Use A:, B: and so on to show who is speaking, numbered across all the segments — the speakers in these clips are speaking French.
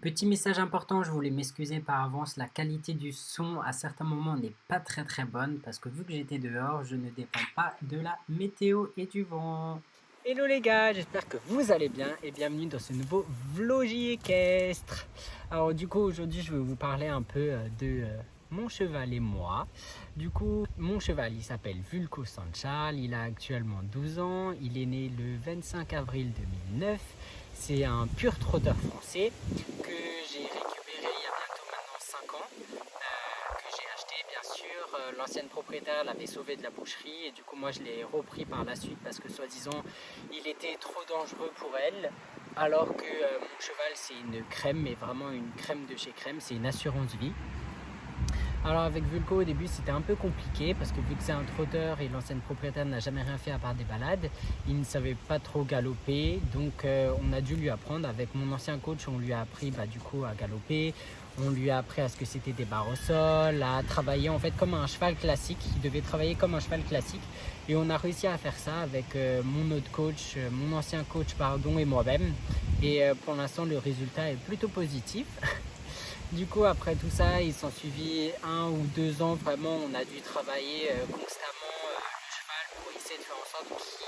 A: Petit message important, je voulais m'excuser par avance, la qualité du son à certains moments n'est pas très bonne parce que vu que j'étais dehors, je ne dépends pas de la météo et du vent.
B: Hello les gars, j'espère que vous allez bien et bienvenue dans ce nouveau vlogie équestre. Alors du coup aujourd'hui je vais vous parler un peu de mon cheval et moi. Du coup mon cheval il s'appelle Vulco Sanchal, il a actuellement 12 ans, il est né le 25 avril 2009. C'est un pur trotteur français que j'ai récupéré il y a bientôt maintenant 5 ans. Que j'ai acheté bien sûr. L'ancienne propriétaire l'avait sauvé de la boucherie et du coup moi je l'ai repris par la suite parce que soi-disant il était trop dangereux pour elle, alors que mon cheval c'est une crème, mais vraiment une crème de chez crème, c'est une assurance vie. Alors avec Vulco au début c'était un peu compliqué parce que vu que c'est un trotteur et l'ancienne propriétaire n'a jamais rien fait à part des balades, il ne savait pas trop galoper, donc on a dû lui apprendre. Avec mon ancien coach on lui a appris du coup à galoper, on lui a appris à ce que c'était des barres au sol, à travailler en fait comme un cheval classique. Il devait travailler comme un cheval classique et on a réussi à faire ça avec mon autre coach, mon ancien coach pardon, et moi-même, et pour l'instant le résultat est plutôt positif. Du coup, après tout ça, il s'en suivit 1 ou 2 ans. Vraiment, on a dû travailler constamment le cheval pour essayer de faire en sorte qu'il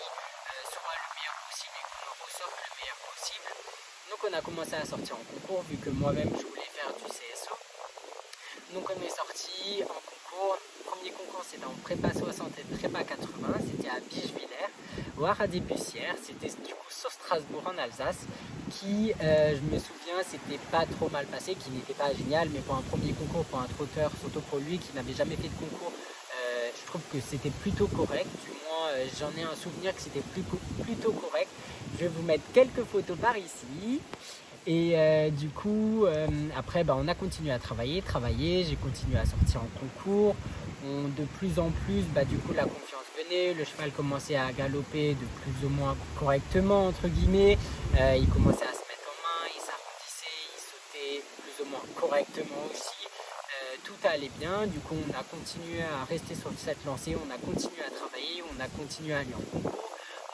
B: soit le meilleur possible et qu'on en ressorte le meilleur possible. Donc, on a commencé à sortir en concours, vu que moi-même, je voulais faire du CSO. Donc, on est sorti en concours. Le premier concours, c'était en prépa 60 et prépa 80. C'était à Bichevillers, au Haras des Bussières. C'était du coup sur Strasbourg en Alsace, qui, je me souviens, c'était pas trop mal passé, qui n'était pas génial, mais pour un premier concours, pour un trotteur, surtout pour lui qui n'avait jamais fait de concours, je trouve que c'était plutôt correct. Du moins, j'en ai un souvenir que c'était plutôt correct. Je vais vous mettre quelques photos par ici. Et du coup, après, on a continué à travailler. J'ai continué à sortir en concours. De plus en plus, du coup, la confiance venait. Le cheval commençait à galoper de plus ou moins correctement, entre guillemets. Il commençait à se mettre en main, il s'arrondissait, il sautait plus ou moins correctement aussi. Tout allait bien. Du coup, on a continué à rester sur cette lancée. On a continué à travailler, on a continué à aller en concours. Donc,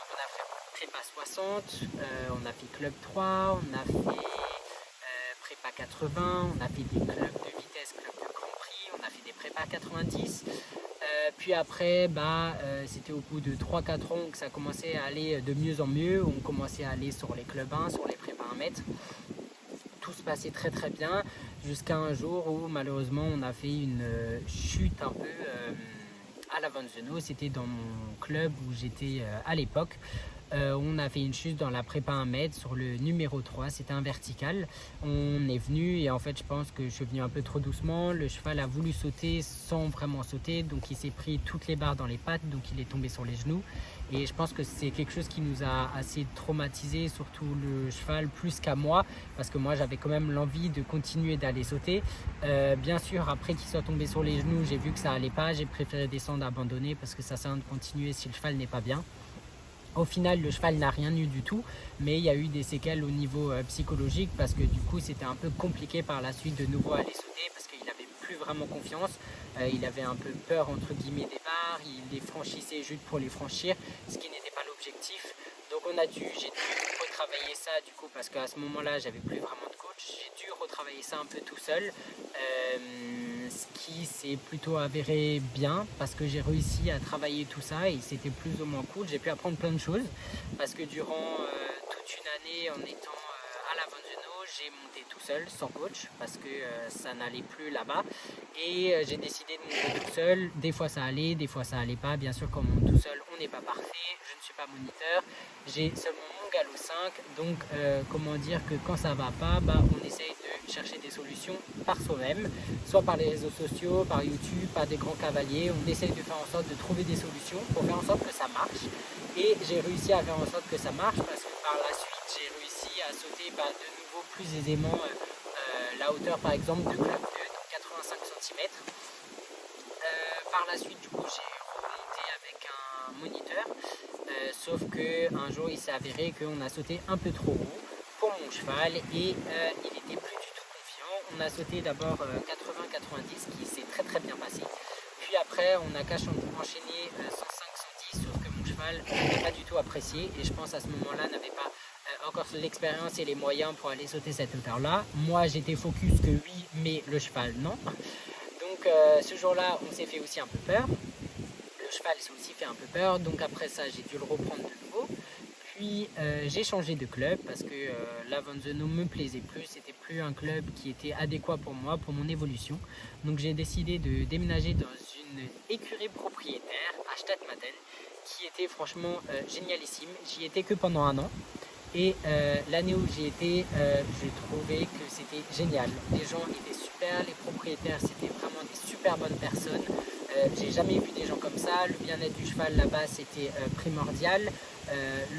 B: on a fait prépa 60, on a fait club 3, on a fait prépa 80, on a fait des clubs de vitesse, club de Grand Prix, on a fait des prépa 90. Puis après, c'était au bout de 3-4 ans que ça commençait à aller de mieux en mieux. On commençait à aller sur les clubs 1, sur les prépa 1 mètre. Tout se passait très bien jusqu'à un jour où malheureusement on a fait une chute un peu à la Vanzeno. C'était dans mon club où j'étais à l'époque. On a fait une chute dans la prépa 1 mètre sur le numéro 3, c'était un vertical. On est venu et en fait je pense que je suis venu un peu trop doucement. Le cheval a voulu sauter sans vraiment sauter, donc il s'est pris toutes les barres dans les pattes, donc il est tombé sur les genoux. Et je pense que c'est quelque chose qui nous a assez traumatisé, surtout le cheval plus qu'à moi, parce que moi j'avais quand même l'envie de continuer d'aller sauter. Bien sûr, après qu'il soit tombé sur les genoux, j'ai vu que ça allait pas, j'ai préféré descendre, abandonner, parce que ça sert à rien de continuer si le cheval n'est pas bien. Au final, le cheval n'a rien eu du tout, mais il y a eu des séquelles au niveau psychologique, parce que du coup c'était un peu compliqué par la suite de nouveau aller sauter, parce qu'il n'avait plus vraiment confiance. Il avait un peu peur entre guillemets des barres, il les franchissait juste pour les franchir, ce qui n'était pas l'objectif. Donc j'ai dû retravailler ça du coup, parce qu'à ce moment-là j'avais plus vraiment de coach. J'ai dû retravailler ça un peu tout seul, ce qui s'est plutôt avéré bien, parce que j'ai réussi à travailler tout ça et c'était plus ou moins cool. J'ai pu apprendre plein de choses, parce que durant toute une année en étant à la Vanzeno, j'ai monté tout seul sans coach, parce que ça n'allait plus là-bas, et j'ai décidé de monter tout seul. Des fois ça allait, des fois ça allait pas. Bien sûr, quand on monte tout seul on n'est pas parfait, je ne suis pas moniteur, j'ai seulement mon galop 5, donc comment dire que quand ça va pas, on essaye de chercher des solutions par soi-même, soit par les réseaux sociaux, par YouTube, par des grands cavaliers. On essaye de faire en sorte de trouver des solutions pour faire en sorte que ça marche, et j'ai réussi à faire en sorte que ça marche, parce que par la suite j'ai réussi à sauter de nouveau plus aisément la hauteur par exemple de club 2, donc 85 cm. Par la suite du coup j'ai remonté avec un moniteur, sauf qu'un jour il s'est avéré qu'on a sauté un peu trop haut pour mon cheval, et il était plus du tout confiant. On a sauté d'abord 80-90, qui s'est très bien passé, puis après on a enchaîné 105-110, sauf que mon cheval n'avait pas du tout apprécié, et je pense à ce moment là n'avait pas encore l'expérience et les moyens pour aller sauter cette hauteur-là. Moi, j'étais focus que oui, mais le cheval, non. Donc, ce jour-là, on s'est fait aussi un peu peur. Le cheval s'est aussi fait un peu peur. Donc, après ça, j'ai dû le reprendre de nouveau. Puis, j'ai changé de club parce que la Van Zeno me plaisait plus. C'était plus un club qui était adéquat pour moi, pour mon évolution. Donc, j'ai décidé de déménager dans une écurie propriétaire à Stadtmatten, qui était franchement génialissime. J'y étais que pendant un an. Et l'année où j'y étais, j'ai trouvé que c'était génial. Les gens étaient super, les propriétaires c'était vraiment des super bonnes personnes. J'ai jamais vu des gens comme ça. Le bien-être du cheval là-bas c'était primordial.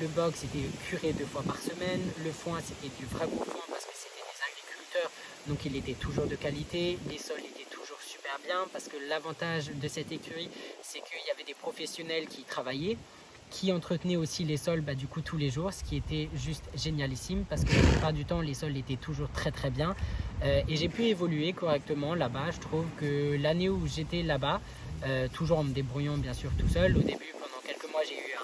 B: Le box c'était curé 2 fois par semaine. Le foin c'était du vrai beau foin parce que c'était des agriculteurs, donc il était toujours de qualité. Les sols étaient toujours super bien parce que l'avantage de cette écurie c'est qu'il y avait des professionnels qui travaillaient, qui entretenait aussi les sols du coup tous les jours, ce qui était juste génialissime parce que la plupart du temps les sols étaient toujours très très bien. Et j'ai pu évoluer correctement là-bas. Je trouve que l'année où j'étais là-bas, toujours en me débrouillant bien sûr tout seul, au début pendant quelques mois j'ai eu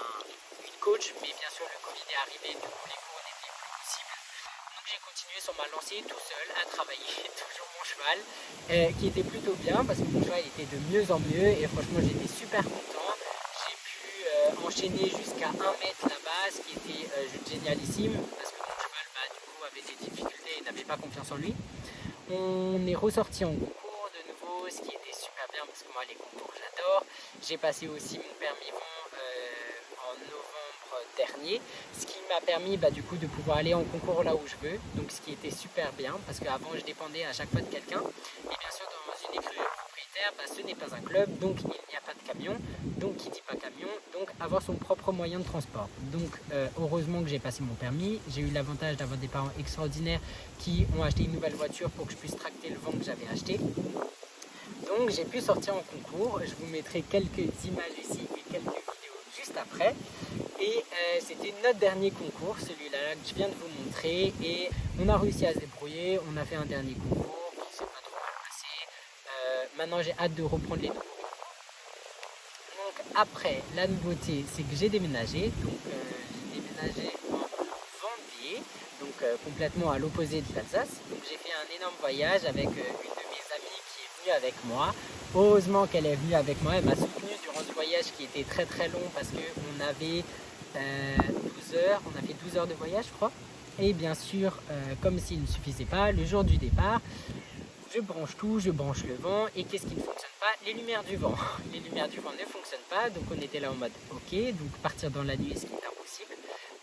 B: une coach, mais bien sûr le Covid est arrivé, du coup les cours n'étaient plus possibles. Donc j'ai continué sur ma lancée tout seul à travailler toujours mon cheval, qui était plutôt bien parce que mon cheval était de mieux en mieux et franchement j'étais super content. Enchaîné jusqu'à 1 mètre là-bas, ce qui était juste génialissime parce que mon cheval du coup avait des difficultés et n'avait pas confiance en lui. On est ressorti en concours de nouveau, ce qui était super bien parce que moi les concours j'adore. J'ai passé aussi mon permis vent en novembre dernier, ce qui m'a permis du coup de pouvoir aller en concours là où je veux, donc ce qui était super bien parce qu'avant je dépendais à chaque fois de quelqu'un et bien sûr dans une écurie propriétaire ce n'est pas un club, donc il n'y a pas de camion, donc qui dit pas camion, donc avoir son propre moyen de transport. Donc heureusement que j'ai passé mon permis, j'ai eu l'avantage d'avoir des parents extraordinaires qui ont acheté une nouvelle voiture pour que je puisse tracter le vent que j'avais acheté. Donc j'ai pu sortir en concours, je vous mettrai quelques images ici et quelques vidéos juste après. Et c'était notre dernier concours, celui-là que je viens de vous montrer, et on a réussi à se débrouiller, on a fait un dernier concours qui s'est pas trop mal passé. Maintenant j'ai hâte de reprendre les nouveaux. Donc après, la nouveauté c'est que j'ai déménagé, donc j'ai déménagé en Vendée, donc complètement à l'opposé de l'Alsace. Donc j'ai fait un énorme voyage avec une de mes amies qui est venue avec moi. Heureusement qu'elle est venue avec moi, elle m'a soutenue durant ce voyage qui était très très long parce qu'on avait 12 heures, on a fait 12 heures de voyage je crois. Et bien sûr, comme s'il ne suffisait pas, le jour du départ, je branche tout, je branche le vent, et qu'est-ce qui ne fonctionne pas? Les lumières du vent. Les lumières du vent ne fonctionnent pas, donc on était là en mode ok, donc partir dans la nuit, ce qui est impossible.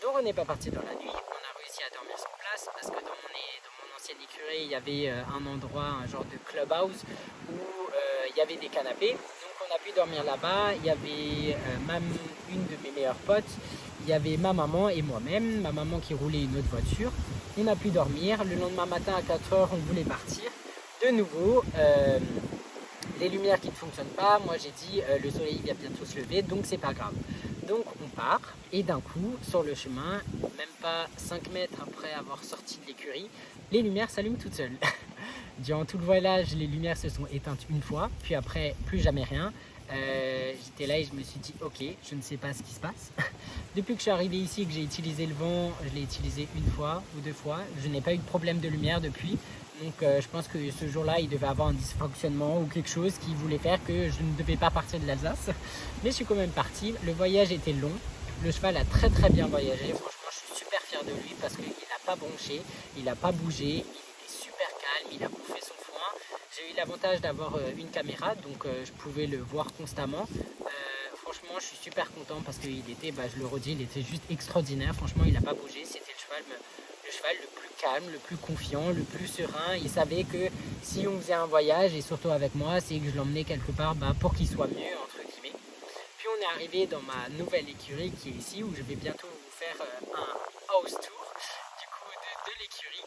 B: Donc on n'est pas parti dans la nuit, on a réussi à dormir sur place, parce que dans mon ancienne écurie, il y avait un endroit, un genre de clubhouse, où il y avait des canapés, donc on a pu dormir là-bas. Il y avait même une de mes meilleures potes, il y avait ma maman et moi-même, ma maman qui roulait une autre voiture. On a pu dormir, le lendemain matin à 4 heures, on voulait partir. De nouveau, les lumières qui ne fonctionnent pas, moi j'ai dit le soleil va bientôt se lever, donc c'est pas grave. Donc on part, et d'un coup, sur le chemin, même pas 5 mètres après avoir sorti de l'écurie, les lumières s'allument toutes seules. Durant tout le voyage, les lumières se sont éteintes une fois, puis après, plus jamais rien. J'étais là et je me suis dit ok, je ne sais pas ce qui se passe. Depuis que je suis arrivé ici et que j'ai utilisé le vent, je l'ai utilisé une fois ou 2 fois, je n'ai pas eu de problème de lumière depuis. Donc je pense que ce jour-là il devait avoir un dysfonctionnement ou quelque chose qui voulait faire que je ne devais pas partir de l'Alsace. Mais je suis quand même parti. Le voyage était long, le cheval a très très bien voyagé. Franchement je suis super fier de lui parce qu'il n'a pas bronché, il n'a pas bougé, il était super calme, il a bouffé son foin. J'ai eu l'avantage d'avoir une caméra, donc je pouvais le voir constamment. Franchement, je suis super content parce qu'il était, je le redis, il était juste extraordinaire. Franchement, il n'a pas bougé. C'était le cheval le plus calme, le plus confiant, le plus serein. Il savait que si on faisait un voyage, et surtout avec moi, c'est que je l'emmenais quelque part pour qu'il soit mieux, entre guillemets. Puis on est arrivé dans ma nouvelle écurie qui est ici, où je vais bientôt vous faire un house tour du coup de l'écurie.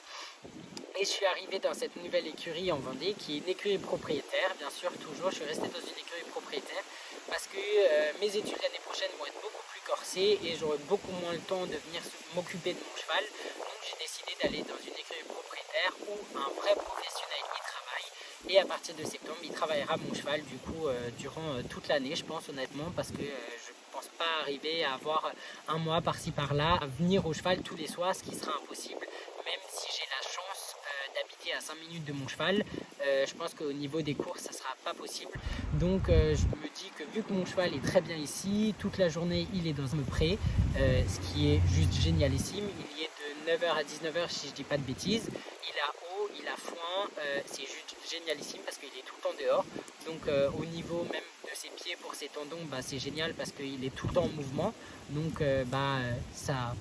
B: Et je suis arrivé dans cette nouvelle écurie en Vendée, qui est une écurie propriétaire, bien sûr, toujours. Je suis resté dans une écurie propriétaire parce que mes études l'année prochaine vont être beaucoup plus corsées et j'aurai beaucoup moins le temps de venir m'occuper de mon cheval. Donc j'ai décidé d'aller dans une écurie propriétaire où un vrai professionnel y travaille. Et à partir de septembre, il travaillera mon cheval du coup durant toute l'année, je pense honnêtement, parce que je pense pas arriver à avoir un mois par-ci par-là, à venir au cheval tous les soirs, ce qui sera impossible. Même si j'ai la chance d'habiter à 5 minutes de mon cheval, je pense qu'au niveau des courses, ça sera pas possible. Donc je me dis que vu que mon cheval est très bien ici, toute la journée il est dans un pré, ce qui est juste génialissime. Il y est de 9h à 19h si je dis pas de bêtises. Il a eau, il a foin, c'est juste génialissime parce qu'il est tout le temps dehors. Donc au niveau même de ses pieds pour ses tendons, c'est génial parce qu'il est tout le temps en mouvement. Donc ça,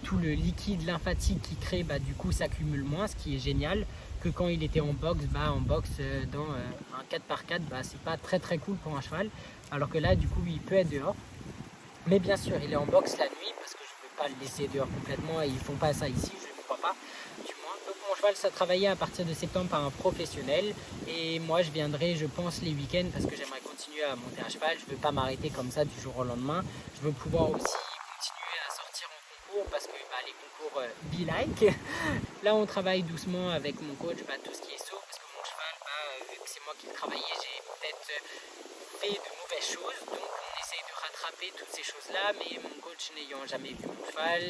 B: tout le liquide lymphatique qu'il crée du coup s'accumule moins, ce qui est génial. Que quand il était en boxe, dans un 4x4, c'est pas très très cool pour un cheval. Alors que là du coup il peut être dehors. Mais bien sûr il est en boxe la nuit parce que je ne peux pas le laisser dehors complètement et ils font pas ça ici, je ne crois pas du moins. Donc mon cheval ça travaillait à partir de septembre par un professionnel et moi je viendrai je pense les week-ends parce que j'aimerais continuer à monter à cheval. Je ne veux pas m'arrêter comme ça du jour au lendemain. Je veux pouvoir aussi continuer à sortir en concours parce que les concours be like. Là on travaille doucement avec mon coach tout ce qui est saut parce que mon cheval vu que c'est moi qui le travaillais, j'ai peut-être fait de mauvaises choses, donc on essaye de rattraper toutes ces choses là, mais mon coach n'ayant jamais vu mon cheval,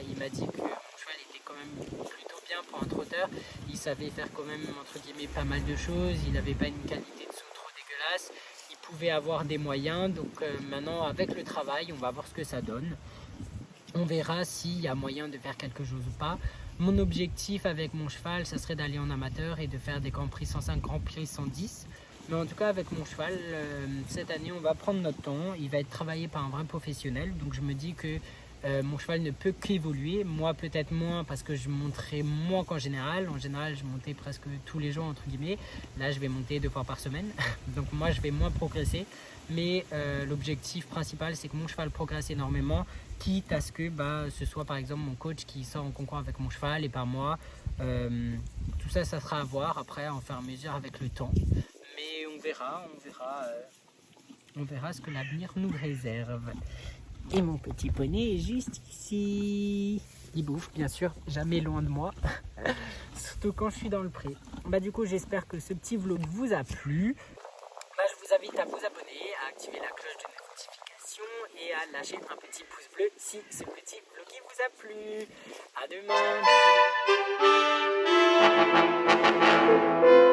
B: il m'a dit que mon cheval était quand même plutôt bien pour un trotteur. Il savait faire quand même entre guillemets pas mal de choses, il n'avait pas une qualité de saut trop dégueulasse, il pouvait avoir des moyens. Donc maintenant avec le travail on va voir ce que ça donne. On verra s'il y a moyen de faire quelque chose ou pas. Mon objectif avec mon cheval, ça serait d'aller en amateur et de faire des Grands Prix 105, Grands Prix 110. Mais en tout cas, avec mon cheval, cette année, on va prendre notre temps. Il va être travaillé par un vrai professionnel. Donc je me dis que mon cheval ne peut qu'évoluer. Moi, peut-être moins parce que je monterai moins qu'en général. En général, je montais presque tous les jours, entre guillemets. Là, je vais monter 2 fois par semaine. Donc moi, je vais moins progresser. Mais l'objectif principal, c'est que mon cheval progresse énormément, quitte à ce que ce soit par exemple mon coach qui sort en concours avec mon cheval et pas moi. Tout ça, ça sera à voir après, en faire mesure avec le temps. Mais on verra ce que l'avenir nous réserve. Et mon petit poney est juste ici. Il bouffe, bien sûr, jamais loin de moi. Surtout quand je suis dans le pré. Du coup, j'espère que ce petit vlog vous a plu. Je vous invite à vous abonner, à activer la cloche de notification et à lâcher un petit pouce bleu si ce petit vlog vous a plu. À demain.